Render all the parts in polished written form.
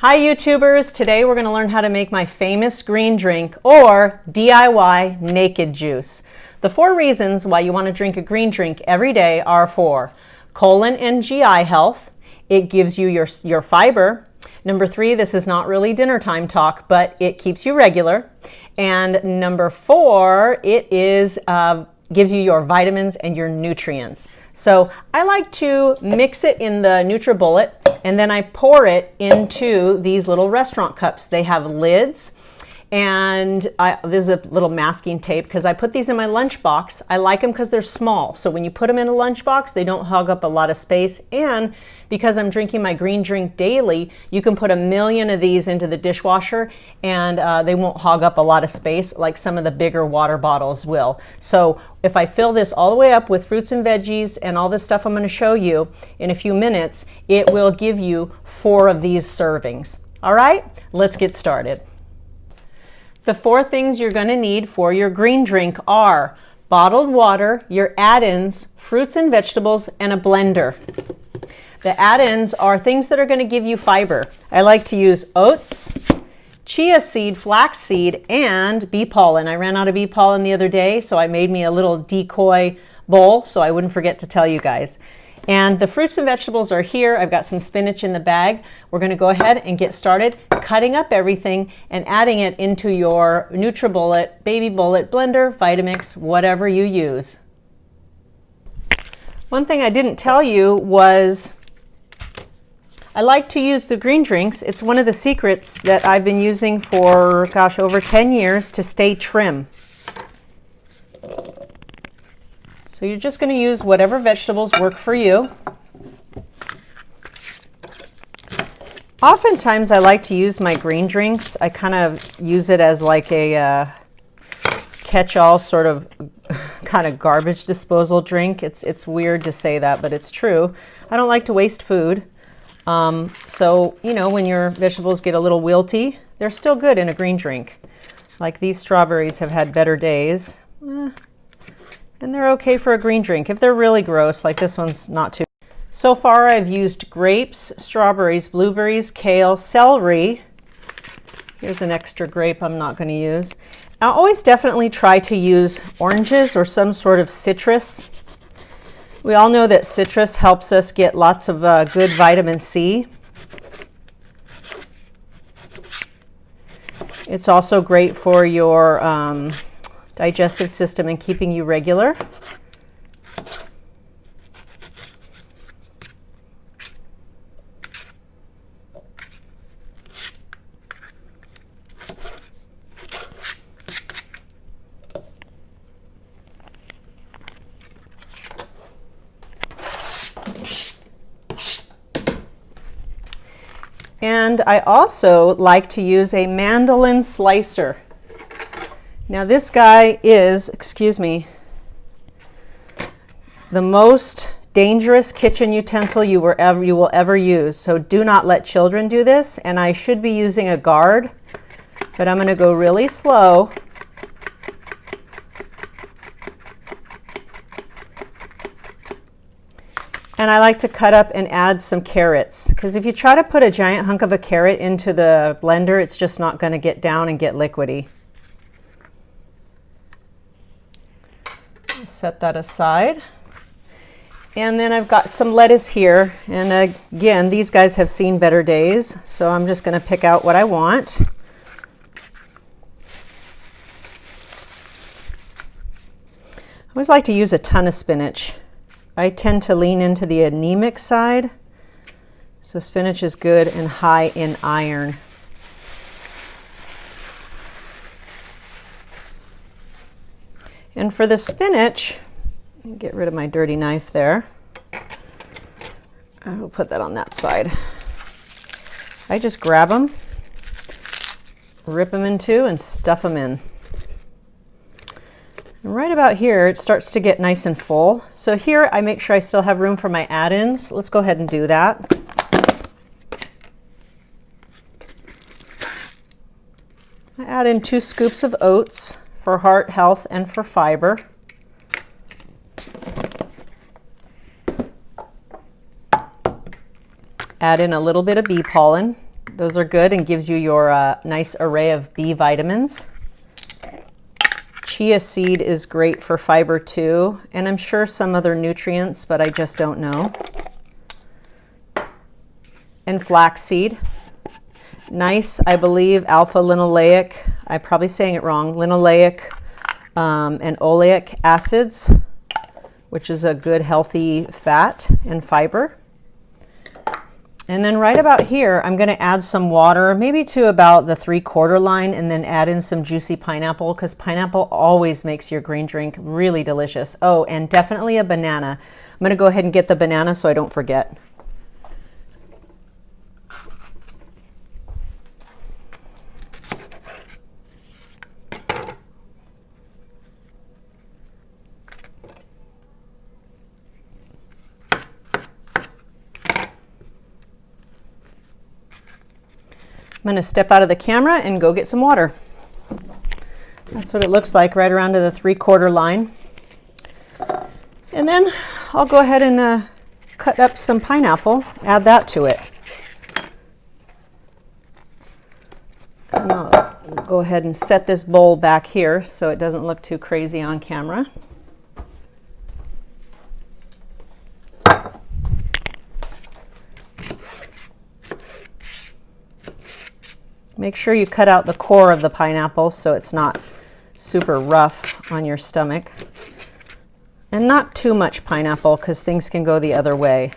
Hi YouTubers, today we're going to learn how to make my famous green drink or DIY naked juice. The 4 reasons why you want to drink a green drink every day are for colon and GI health. It gives you your fiber. Number 3, this is not really dinner time talk, but it keeps you regular. And number 4, it is gives you your vitamins and your nutrients. So I like to mix it in the NutriBullet, and then I pour it into these little restaurant cups. They have lids, and this is a little masking tape because I put these in my lunchbox. I like them because they're small. So when you put them in a lunchbox, they don't hog up a lot of space. And because I'm drinking my green drink daily, you can put 1,000,000 of these into the dishwasher and they won't hog up a lot of space like some of the bigger water bottles will. So if I fill this all the way up with fruits and veggies and all this stuff I'm going to show you in a few minutes, it will give you 4 of these servings. All right, let's get started. The 4 things you're going to need for your green drink are bottled water, your add-ins, fruits and vegetables, and a blender. The add-ins are things that are going to give you fiber. I like to use oats, chia seed, flaxseed, and bee pollen. I ran out of bee pollen the other day, so I made me a little decoy bowl so I wouldn't forget to tell you guys. And the fruits and vegetables are here. I've got some spinach in the bag. We're going to go ahead and get started cutting up everything and adding it into your NutriBullet, Baby Bullet blender, Vitamix, whatever you use. One thing I didn't tell you was I like to use the green drinks. It's one of the secrets that I've been using for, gosh, over 10 years to stay trim. So you're just going to use whatever vegetables work for you. Oftentimes I like to use my green drinks. I kind of use it as like a catch-all sort of kind of garbage disposal drink. It's weird to say that, but it's true. I don't like to waste food. So, you know, when your vegetables get a little wilty, they're still good in a green drink. Like these strawberries have had better days. And they're okay for a green drink. If they're really gross, like this one's not too. So far I've used grapes, strawberries, blueberries, kale, celery. Here's an extra grape I'm not going to use. I always definitely try to use oranges or some sort of citrus. We all know that citrus helps us get lots of good vitamin C. It's also great for your digestive system and keeping you regular. And I also like to use a mandolin slicer. Now this guy is, excuse me, the most dangerous kitchen utensil you will ever use. So do not let children do this. And I should be using a guard, but I'm going to go really slow. And I like to cut up and add some carrots, because if you try to put a giant hunk of a carrot into the blender, it's just not going to get down and get liquidy. Set that aside. And then I've got some lettuce here. And again, these guys have seen better days. So I'm just going to pick out what I want. I always like to use a ton of spinach. I tend to lean into the anemic side. So spinach is good and high in iron. And for the spinach, get rid of my dirty knife there. I will put that on that side. I just grab them, rip them in two, and stuff them in. And right about here, it starts to get nice and full. So here, I make sure I still have room for my add-ins. Let's go ahead and do that. I add in 2 scoops of oats for heart health and for fiber. Add in a little bit of bee pollen. Those are good and gives you your nice array of B vitamins. Chia seed is great for fiber too, and I'm sure some other nutrients, but I just don't know. And flaxseed. Nice, I believe, alpha linoleic, I'm probably saying it wrong, linoleic and oleic acids, which is a good healthy fat and fiber. And then right about here, I'm going to add some water, maybe to about the 3/4 line, and then add in some juicy pineapple, because pineapple always makes your green drink really delicious. Oh, and definitely a banana. I'm going to go ahead and get the banana so I don't forget. I'm going to step out of the camera and go get some water. That's what it looks like, right around to the 3/4 line. And then I'll go ahead and cut up some pineapple, add that to it. And I'll go ahead and set this bowl back here so it doesn't look too crazy on camera. Make sure you cut out the core of the pineapple so it's not super rough on your stomach. And not too much pineapple because things can go the other way.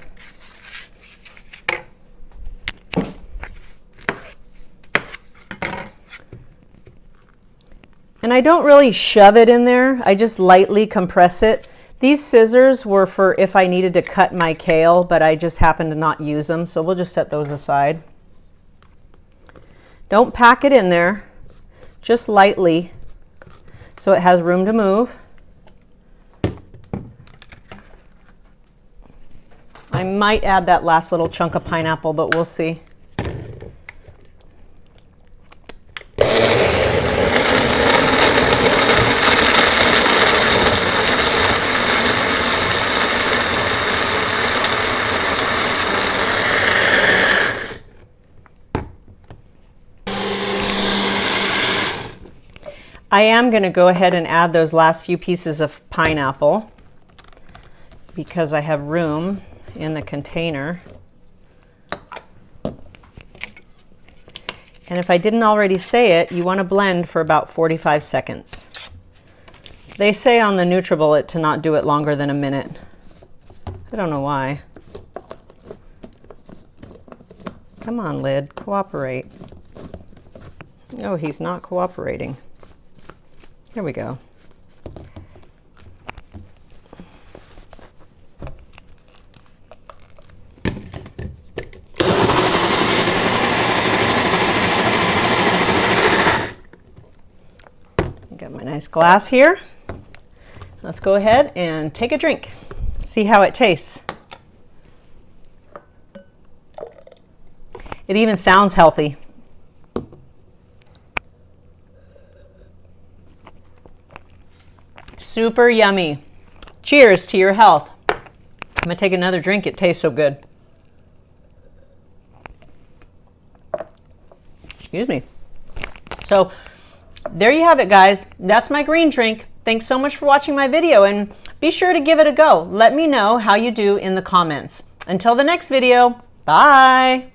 And I don't really shove it in there, I just lightly compress it. These scissors were for if I needed to cut my kale, but I just happened to not use them, so we'll just set those aside. Don't pack it in there, just lightly so it has room to move. I might add that last little chunk of pineapple, but we'll see. I am going to go ahead and add those last few pieces of pineapple because I have room in the container. And if I didn't already say it, you want to blend for about 45 seconds. They say on the NutriBullet to not do it longer than a minute. I don't know why. Come on, lid, cooperate. Oh, he's not cooperating. Here we go. I got my nice glass here. Let's go ahead and take a drink. See how it tastes. It even sounds healthy. Super yummy. Cheers to your health. I'm gonna take another drink. It tastes so good. Excuse me. So there you have it, guys. That's my green drink. Thanks so much for watching my video, and be sure to give it a go. Let me know how you do in the comments. Until the next video, bye.